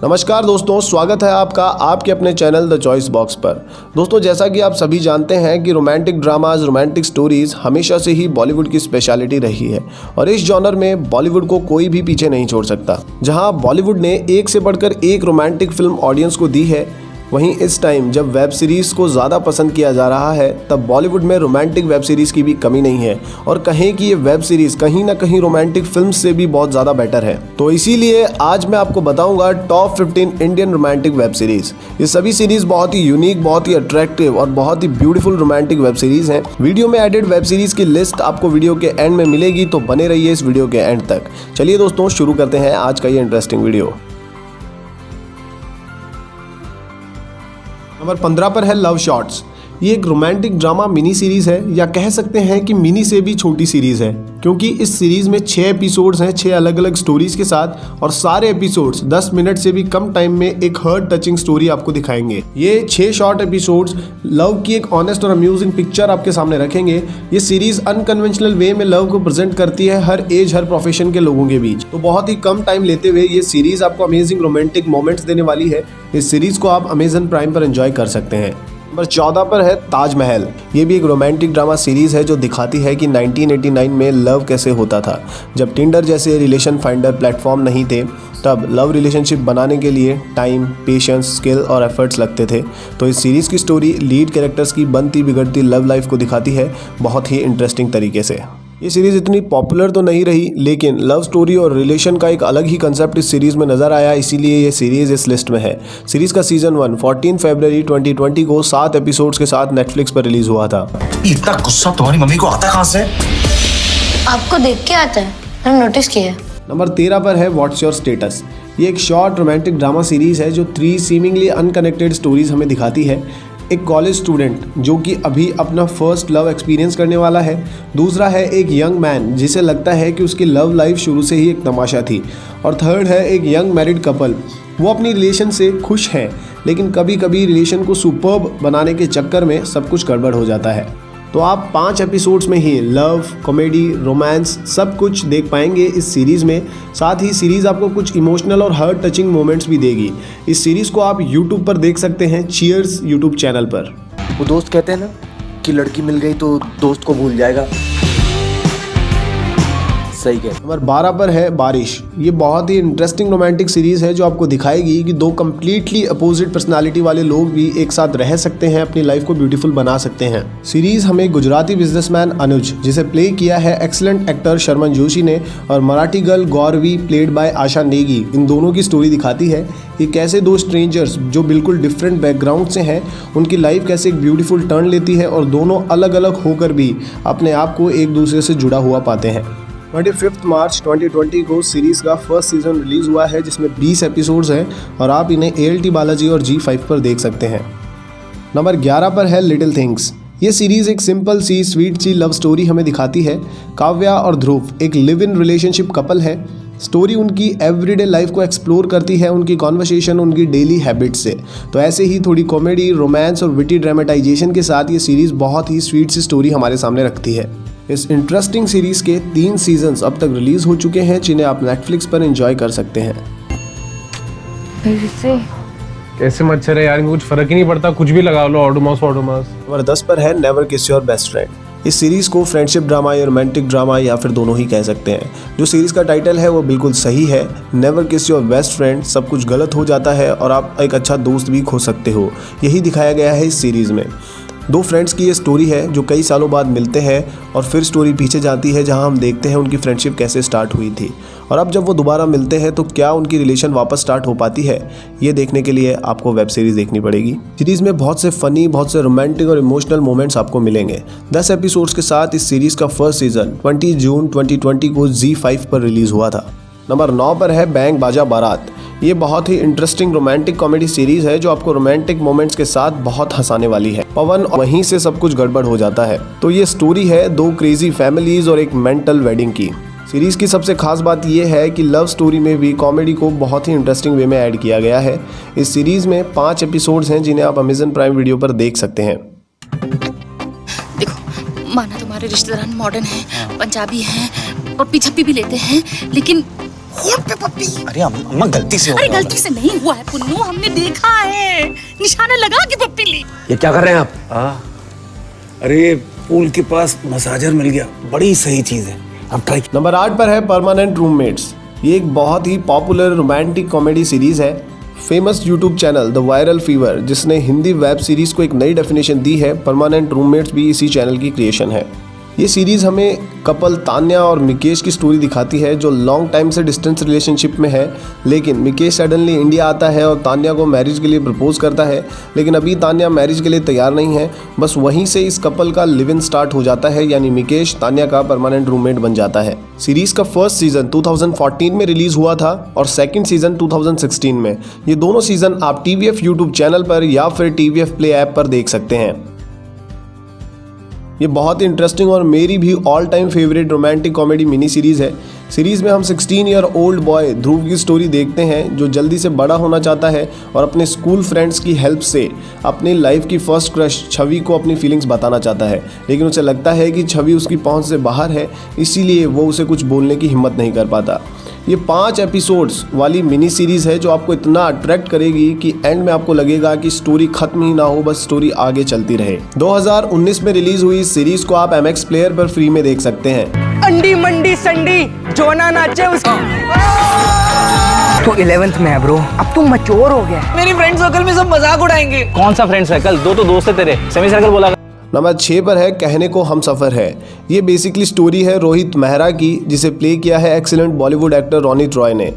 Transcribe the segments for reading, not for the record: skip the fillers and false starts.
नमस्कार दोस्तों, स्वागत है आपका आपके अपने चैनल द चॉइस बॉक्स पर। दोस्तों, जैसा कि आप सभी जानते हैं कि रोमांटिक ड्रामाज, रोमांटिक स्टोरीज हमेशा से ही बॉलीवुड की स्पेशलिटी रही है और इस जॉनर में बॉलीवुड को कोई भी पीछे नहीं छोड़ सकता। जहां बॉलीवुड ने एक से बढ़कर एक रोमांटिक फिल्म ऑडियंस को दी है, वहीं इस टाइम जब वेब सीरीज़ को ज़्यादा पसंद किया जा रहा है, तब बॉलीवुड में रोमांटिक वेब सीरीज़ की भी कमी नहीं है और कहें कि ये वेब सीरीज़ कहीं ना कहीं रोमांटिक फिल्म से भी बहुत ज़्यादा बेटर है। तो इसीलिए आज मैं आपको बताऊंगा top 15 Indian romantic web series. ये सभी सीरीज़ बहुत ही यूनिक, बहुत ही अट्रैक्टिव और बहुत ही ब्यूटीफुल रोमांटिक वेब सीरीज़ हैं। वीडियो में एडेड वेब सीरीज़ की लिस्ट आपको वीडियो के एंड में मिलेगी, तो बने रहिए इस वीडियो के एंड तक। चलिए दोस्तों, शुरू करते हैं आज का ये इंटरेस्टिंग वीडियो। नंबर 15 पर है लव शॉट्स। ये एक रोमांटिक ड्रामा मिनी सीरीज़ है, या कह सकते हैं कि मिनी से भी छोटी सीरीज़ है, क्योंकि इस सीरीज़ में 6 एपिसोड्स हैं, 6 अलग अलग स्टोरीज़ के साथ, और सारे एपिसोड्स 10 मिनट से भी कम टाइम में एक हार्ट टचिंग स्टोरी आपको दिखाएंगे। ये 6 शॉर्ट एपिसोड्स लव की एक ऑनेस्ट और अम्यूजिंग पिक्चर आपके सामने रखेंगे। ये सीरीज़ अनकन्वेंशनल वे में लव को प्रेजेंट करती है, हर एज हर प्रोफेशन के लोगों के बीच। तो बहुत ही कम टाइम लेते हुए ये सीरीज़ आपको अमेजिंग रोमांटिक मोमेंट्स देने वाली है। इस सीरीज़ को आप अमेजन प्राइम पर एंजॉय कर सकते हैं। नंबर 14 पर है ताजमहल। ये भी एक रोमांटिक ड्रामा सीरीज़ है जो दिखाती है कि 1989 में लव कैसे होता था। जब टिंडर जैसे रिलेशन फाइंडर प्लेटफॉर्म नहीं थे, तब लव रिलेशनशिप बनाने के लिए टाइम, पेशेंस, स्किल और एफर्ट्स लगते थे। तो इस सीरीज़ की स्टोरी लीड कैरेक्टर्स की बनती बिगड़ती लव लाइफ को दिखाती है बहुत ही इंटरेस्टिंग तरीके से। ये सीरीज़ इतनी पॉपुलर तो नहीं रही, लेकिन लव स्टोरी और रिलेशन का एक अलग ही कंसेप्ट इस सीरीज़ में नज़र आया, इसीलिए ये सीरीज़ इस लिस्ट में है। सीरीज़ का सीजन 1 14 फरवरी 2020 को 7 एपिसोड्स के साथ नेटफ्लिक्स पर रिलीज हुआ था। इतना गुस्सा तुम्हारी मम्मी को आता कहाँ से? आपको देख के आता है, मैंने नोटिस किया। नंबर 13 पर है व्हाट्स योर स्टेटस। ये एक शॉर्ट रोमांटिक ड्रामा सीरीज़ है जो 3 सीमिंगली अनकनेक्टेड स्टोरीज हमें दिखाती है। एक कॉलेज स्टूडेंट जो कि अभी अपना फर्स्ट लव एक्सपीरियंस करने वाला है। दूसरा है एक यंग मैन जिसे लगता है कि उसकी लव लाइफ शुरू से ही एक तमाशा थी। और थर्ड है एक यंग मैरिड कपल, वो अपनी रिलेशन से खुश हैं, लेकिन कभी कभी रिलेशन को सुपर्ब बनाने के चक्कर में सब कुछ गड़बड़ हो जाता है। तो आप 5 एपिसोड्स में ही लव, कॉमेडी, रोमांस सब कुछ देख पाएंगे इस सीरीज़ में। साथ ही सीरीज़ आपको कुछ इमोशनल और हार्ट टचिंग मोमेंट्स भी देगी। इस सीरीज़ को आप यूट्यूब पर देख सकते हैं, चीयर्स यूट्यूब चैनल पर। वो दोस्त कहते हैं ना कि लड़की मिल गई तो दोस्त को भूल जाएगा, सही है। नंबर 12 पर है बारिश। ये बहुत ही इंटरेस्टिंग रोमांटिक सीरीज़ है जो आपको दिखाएगी कि 2 कम्प्लीटली अपोजिट पर्सनालिटी वाले लोग भी एक साथ रह सकते हैं, अपनी लाइफ को ब्यूटीफुल बना सकते हैं। सीरीज़ हमें गुजराती बिजनेसमैन अनुज, जिसे प्ले किया है एक्सीलेंट एक्टर शर्मन जोशी ने, और Marathi girl Gauravi played by Asha Negi, इन दोनों की स्टोरी दिखाती है कि कैसे 2 स्ट्रेंजर्स जो बिल्कुल डिफरेंट बैकग्राउंड से हैं, उनकी लाइफ कैसे एक ब्यूटीफुल टर्न लेती है और दोनों अलग अलग होकर भी अपने आप को एक दूसरे से जुड़ा हुआ पाते हैं। 25 मार्च 2020 को सीरीज़ का फर्स्ट सीजन रिलीज़ हुआ है, जिसमें 20 एपिसोड्स हैं और आप इन्हें ALT बालाजी और G5 पर देख सकते हैं। नंबर 11 पर है लिटिल थिंग्स। ये सीरीज़ एक सिंपल सी स्वीट सी लव स्टोरी हमें दिखाती है। काव्या और ध्रुव एक लिव इन रिलेशनशिप कपल है। स्टोरी उनकी एवरीडे लाइफ को एक्सप्लोर करती है, उनकी कॉन्वर्सेशन, उनकी डेली हैबिट्स से। तो ऐसे ही थोड़ी कॉमेडी, रोमांस और विटी ड्रामेटाइजेशन के साथ ये सीरीज़ बहुत ही स्वीट सी स्टोरी हमारे सामने रखती है। इस इंटरेस्टिंग सीरीज़ के 3 सीजन्स अब तक रिलीज़ हो चुके हैं, जिन्हें आप नेटफ्लिक्स पर एंजॉय कर सकते हैं। कैसे मच्छर है यार, इनको कुछ फर्क ही नहीं पड़ता, कुछ भी लगा लो, ऑडोमॉस। नंबर 10 पर है नेवर किस योर बेस्ट फ्रेंड। इस सीरीज़ को फ्रेंडशिप ड्रामा या रोमांटिक ड्रामा या फिर दोनों ही कह सकते हैं। जो सीरीज़ का टाइटल है वो बिल्कुल सही है, नेवर किस योर बेस्ट फ्रेंड। सब कुछ गलत हो जाता है और आप एक अच्छा दोस्त भी खो सकते हो, यही दिखाया गया है इस सीरीज़ में। 2 फ्रेंड्स की ये स्टोरी है जो कई सालों बाद मिलते हैं और फिर स्टोरी पीछे जाती है, जहां हम देखते हैं उनकी फ्रेंडशिप कैसे स्टार्ट हुई थी और अब जब वो दोबारा मिलते हैं तो क्या उनकी रिलेशन वापस स्टार्ट हो पाती है। ये देखने के लिए आपको वेब सीरीज़ देखनी पड़ेगी। सीरीज़ में बहुत से फ़नी, बहुत से रोमांटिक और इमोशनल मोमेंट्स आपको मिलेंगे। 10 एपिसोड्स के साथ इस सीरीज़ का फर्स्ट सीजन 20 जून 2020 को G5 पर रिलीज़ हुआ था। नंबर 9 पर है बैंग बाजा बारात। ये बहुत ही इंटरेस्टिंग रोमांटिक कॉमेडी सीरीज़ है जो आपको रोमांटिक मोमेंट्स के साथ बहुत हंसाने वाली है। पवन वहीं से सब कुछ गड़बड़ हो जाता है। तो ये स्टोरी है 2 क्रेजी फैमिलीज और एक मेंटल वेडिंग की। सीरीज़ की सबसे खास बात यह है कि लव स्टोरी में भी कॉमेडी को बहुत ही इंटरेस्टिंग वे में ऐड किया गया है। इस सीरीज़ में 5 एपिसोड्स हैं, जिन्हें आप अमेजन प्राइम वीडियो पर देख सकते हैं। देखो, माना तुम्हारे रिश्तेदार मॉडर्न हैं, पंजाबी हैं और पिछप्पी भी लेते हैं, लेकिन होंठ पे पप्पी। अरे अम्मा गलती से हो अरे गया। गलती से नहीं हुआ है पुन्नू, हमने देखा है, निशाना लगा के पप्पी ली। ये क्या कर रहे हैं आप? अरे पूल के पास मसाजर मिल गया, बड़ी सही चीज है, अब ट्राई। नंबर 8 पर है परमानेंट रूममेट्स। ये एक बहुत ही पॉपुलर रोमांटिक कॉमेडी सीरीज है। Famous YouTube channel the viral fever, जिसने हिंदी वेब सीरीज को एक नई डेफिनेशन दी है, परमानेंट रूममेट्स भी इसी चैनल की क्रिएशन है। ये सीरीज़ हमें कपल तान्या और मिकेश की स्टोरी दिखाती है जो लॉन्ग टाइम से डिस्टेंस रिलेशनशिप में है, लेकिन मिकेश सडनली इंडिया आता है और तान्या को मैरिज के लिए प्रपोज करता है, लेकिन अभी तान्या मैरिज के लिए तैयार नहीं है। बस वहीं से इस कपल का लिव इन स्टार्ट हो जाता है, यानी मिकेश तान्या का परमानेंट रूममेट बन जाता है। सीरीज़ का फर्स्ट सीजन 2014 में रिलीज़ हुआ था और सेकेंड सीजन 2016 में। ये दोनों सीजन आप TVF यूट्यूब चैनल पर या फिर TVF प्ले ऐप पर देख सकते हैं। ये बहुत ही इंटरेस्टिंग और मेरी भी all time favourite romantic comedy mini series है। सीरीज़ में हम 16 ईयर ओल्ड बॉय ध्रुव की स्टोरी देखते हैं जो जल्दी से बड़ा होना चाहता है और अपने स्कूल फ्रेंड्स की हेल्प से अपनी लाइफ की फर्स्ट क्रश छवि को अपनी फीलिंग्स बताना चाहता है, लेकिन उसे लगता है कि छवि उसकी पहुंच से बाहर है, इसीलिए वो उसे कुछ बोलने की हिम्मत नहीं कर पाता। ये 5 एपिसोड्स वाली मिनी सीरीज़ है जो आपको इतना अट्रैक्ट करेगी कि एंड में आपको लगेगा कि स्टोरी खत्म ही ना हो, बस स्टोरी आगे चलती रहे। 2019 में रिलीज़ हुई इस सीरीज़ को आप MX प्लेयर पर फ्री में देख सकते हैं। अंडी मंडी संडी जो ना नाचे उसकी। तू 11th में है ब्रो, अब तू मैच्योर हो गया। मेरी फ्रेंड सर्कल में सब मजाक उड़ाएंगे। कौन सा फ्रेंड सर्कल? दो तो दोस्त है तेरे, सेमी सर्कल बोला। नंबर 6 पर है कहने को हम सफ़र है। ये बेसिकली स्टोरी है रोहित मेहरा की, जिसे प्ले किया है एक्सीलेंट बॉलीवुड एक्टर रोनित रॉय ने।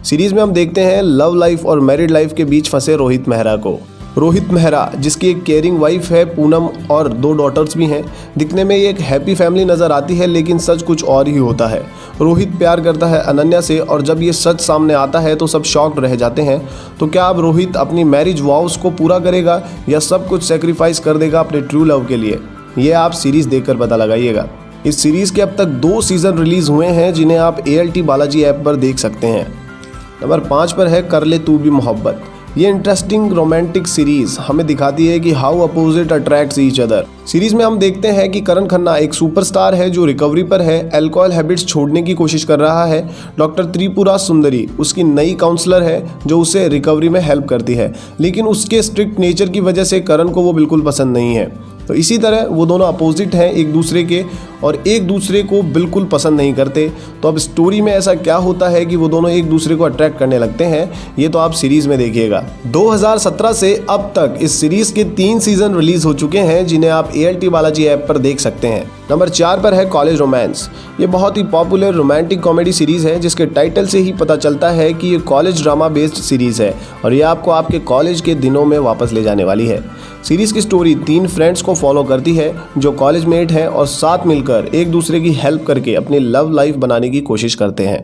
सीरीज़ में हम देखते हैं लव लाइफ और मैरिड लाइफ के बीच फंसे रोहित मेहरा को। रोहित मेहरा, जिसकी एक केयरिंग वाइफ है पूनम और 2 डॉटर्स भी हैं। दिखने में ये एक हैप्पी फैमिली नज़र आती है, लेकिन सच कुछ और ही होता है। रोहित प्यार करता है अनन्या से और जब ये सच सामने आता है तो सब शॉक्ड रह जाते हैं। तो क्या अब रोहित अपनी मैरिज वाउस को पूरा करेगा या सब कुछ सेक्रीफाइस कर देगा अपने ट्रू लव के लिए? ये आप सीरीज़ देखकर पता लगाइएगा। इस सीरीज़ के अब तक 2 सीज़न रिलीज़ हुए हैं जिन्हें आप ALT बालाजी ऐप पर देख सकते हैं। नंबर 5 पर है कर ले तू भी मोहब्बत। ये इंटरेस्टिंग रोमांटिक सीरीज हमें दिखाती है कि how opposite attracts each other. Series में हम देखते हैं कि करण खन्ना एक सुपरस्टार है जो रिकवरी पर है, अल्कोहल हैबिट्स छोड़ने की कोशिश कर रहा है। डॉक्टर त्रिपुरा सुंदरी उसकी नई काउंसलर है जो उसे रिकवरी में हेल्प करती है, लेकिन उसके स्ट्रिक्ट नेचर की वजह से करण को वो बिल्कुल पसंद नहीं है। तो इसी तरह वो दोनों अपोजिट हैं एक दूसरे के और एक दूसरे को बिल्कुल पसंद नहीं करते। तो अब स्टोरी में ऐसा क्या होता है कि वो दोनों एक दूसरे को अट्रैक्ट करने लगते हैं, ये तो आप सीरीज़ में देखिएगा। 2017 से अब तक इस सीरीज़ के 3 सीज़न रिलीज़ हो चुके हैं जिन्हें आप ALT बालाजी ऐप पर देख सकते हैं। नंबर 4 पर है कॉलेज रोमांस। ये बहुत ही पॉपुलर रोमांटिक कॉमेडी सीरीज़ है जिसके टाइटल से ही पता चलता है कि ये कॉलेज ड्रामा बेस्ड सीरीज़ है और ये आपको आपके कॉलेज के दिनों में वापस ले जाने वाली है। सीरीज़ की स्टोरी 3 फ्रेंड्स को फॉलो करती है जो कॉलेज मेट हैं और साथ मिलकर एक दूसरे की हेल्प करके अपनी लव लाइफ बनाने की कोशिश करते हैं।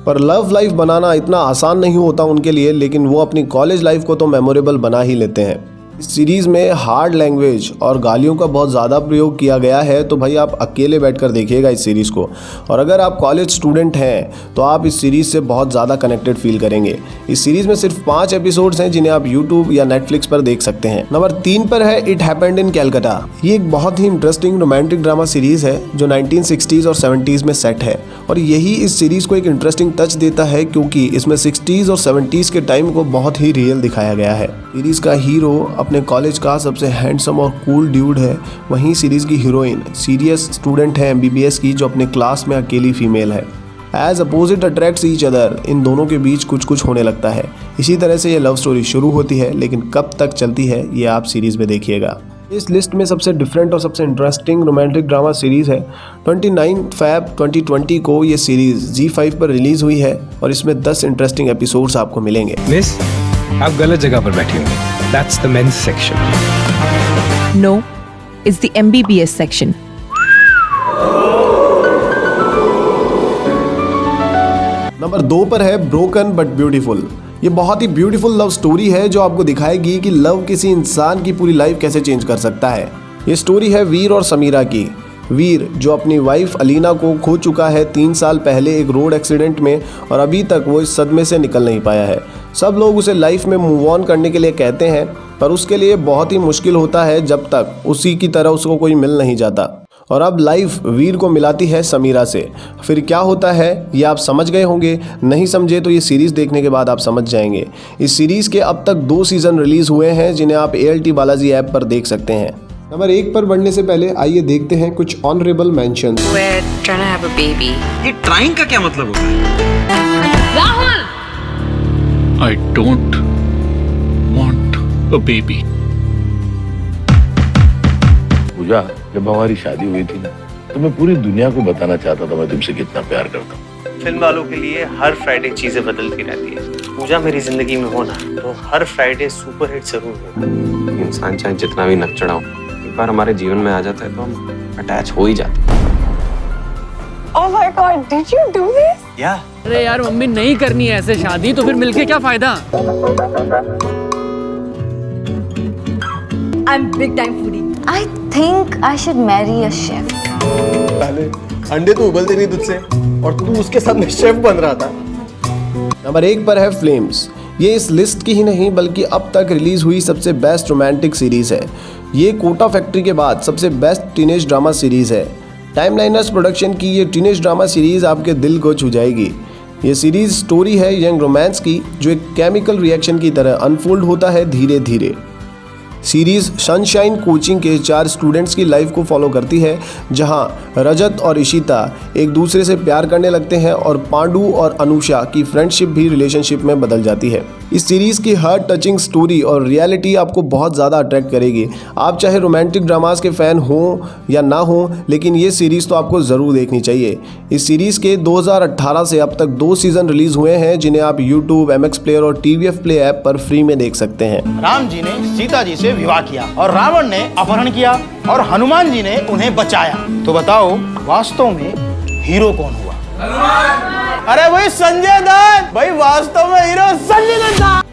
पर लव लाइफ बनाना इतना आसान नहीं होता उनके लिए, लेकिन वो अपनी कॉलेज लाइफ को तो मेमोरेबल बना ही लेते हैं। इस सीरीज़ में हार्ड लैंग्वेज और गालियों का बहुत ज़्यादा प्रयोग किया गया है, तो भाई आप अकेले बैठकर देखिएगा इस सीरीज़ को। और अगर आप कॉलेज स्टूडेंट हैं तो आप इस सीरीज़ से बहुत ज़्यादा कनेक्टेड फील करेंगे। इस सीरीज़ में सिर्फ 5 एपिसोड्स हैं जिन्हें आप यूट्यूब या नेटफ्लिक्स पर देख सकते हैं। नंबर 3 पर है इट हैपेंड इन कैलकाटा। ये एक बहुत ही इंटरेस्टिंग रोमांटिक ड्रामा सीरीज़ है जो 1960s और 70s में सेट है और यही इस सीरीज़ को एक इंटरेस्टिंग टच देता है क्योंकि इसमें 60s और 70s के टाइम को बहुत ही रियल दिखाया गया है। सीरीज़ का हीरो अपने कॉलेज का सबसे हैंडसम और कूल ड्यूड है, वहीं सीरीज़ की हीरोइन सीरियस स्टूडेंट है MBBS की जो अपने क्लास में अकेली फीमेल है। As opposite attracts each other, इन दोनों के बीच कुछ कुछ होने लगता है। इसी तरह से ये लव स्टोरी शुरू होती है, लेकिन कब तक चलती है ये आप सीरीज़ में देखिएगा। इस लिस्ट में सबसे डिफरेंट और सबसे इंटरेस्टिंग रोमांटिक ड्रामा सीरीज़ है। 29 फैब 2020 को ये सीरीज़ Zee5 पर रिलीज़ हुई है और इसमें 10 इंटरेस्टिंग एपिसोड्स आपको मिलेंगे। मिस, आप गलत जगह पर बैठी होंगी। That's the men's section. No, it's the MBBS section. Number 2 पर है ब्रोकन बट ब्यूटीफुल। ये बहुत ही ब्यूटीफुल लव स्टोरी है जो आपको दिखाएगी कि लव किसी इंसान की पूरी लाइफ कैसे चेंज कर सकता है। ये स्टोरी है वीर और समीरा की। वीर जो अपनी वाइफ अलीना को खो चुका है 3 साल पहले एक रोड एक्सीडेंट में और अभी तक वो इस सदमे से निकल नहीं पाया है। सब लोग उसे लाइफ में मूव ऑन करने के लिए कहते हैं पर उसके लिए बहुत ही मुश्किल होता है जब तक उसी की तरह उसको कोई मिल नहीं जाता। और अब लाइफ वीर को मिलाती है समीरा से। फिर क्या होता है ये आप समझ गए होंगे, नहीं समझे तो ये सीरीज़ देखने के बाद आप समझ जाएंगे। इस सीरीज़ के अब तक 2 सीज़न रिलीज़ हुए हैं जिन्हें आप ALT बालाजी ऐप पर देख सकते हैं। नंबर 1 पर बढ़ने से पहले आइए देखते हैं कुछ honourable mentions. We're trying to have a baby. ये ट्राइंग का क्या मतलब होता है? Rahul, I don't want a baby. पूजा, जब हमारी शादी हुई थी ना तो मैं पूरी दुनिया को बताना चाहता था मैं तुमसे कितना प्यार करता हूँ। फिल्म वालों के लिए हर फ्राइडे चीजें बदलती रहती है। पूजा मेरी जिंदगी में होना तो हर फ्राइडे सुपर हिट जरूर होगा। इंसान चाहे जितना भी नक चढ़ाओ, एक बार हमारे जीवन में आ जाता है तो हम अटैच हो ही जाते हैं। Oh my God, did you do this? अरे यार मम्मी नहीं करनी है ऐसे शादी, तो फिर मिलके क्या फायदा? I'm big time foodie. I think I should marry a chef. पहले अंडे तो उबलते नहीं तुझसे और तू उसके साथ में शेफ बन रहा था। नंबर 1 पर है फ्लेम्स। ये इस लिस्ट की ही नहीं बल्कि अब तक रिलीज हुई सबसे बेस्ट रोमांटिक सीरीज है। ये कोटा फैक्ट्री के बाद सबसे बेस्ट टीनेज ड्रामा सीरीज है। टाइमलाइनर्स प्रोडक्शन की ये टीनेज ड्रामा सीरीज आपके दिल को छू जाएगी। ये सीरीज स्टोरी है यंग रोमांस की जो एक केमिकल रिएक्शन की तरह अनफोल्ड होता है धीरे धीरे। सीरीज सनशाइन कोचिंग के 4 स्टूडेंट्स की लाइफ को फॉलो करती है, जहां रजत और इशिता एक दूसरे से प्यार करने लगते हैं और पांडु और अनुषा की फ्रेंडशिप भी रिलेशनशिप में बदल जाती है। इस सीरीज की हर टचिंग स्टोरी और रियलिटी आपको बहुत ज़्यादा अट्रैक्ट करेगी। आप चाहे रोमांटिक ड्रामास के फ़ैन हों या ना हों, लेकिन ये सीरीज़ तो आपको ज़रूर देखनी चाहिए। इस सीरीज़ के 2018 से अब तक 2 सीज़न रिलीज़ हुए हैं जिन्हें आप YouTube, MX प्लेयर और TVF प्ले ऐप पर फ्री में देख सकते हैं। राम जी ने सीता जी से विवाह किया और रावण ने अपहरण किया और हनुमान जी ने उन्हें बचाया। तो बताओ वास्तव में हीरो कौन हुआ? अरे भाई संजय दत्त। भाई वास्तव में हीरो संजय दत्त।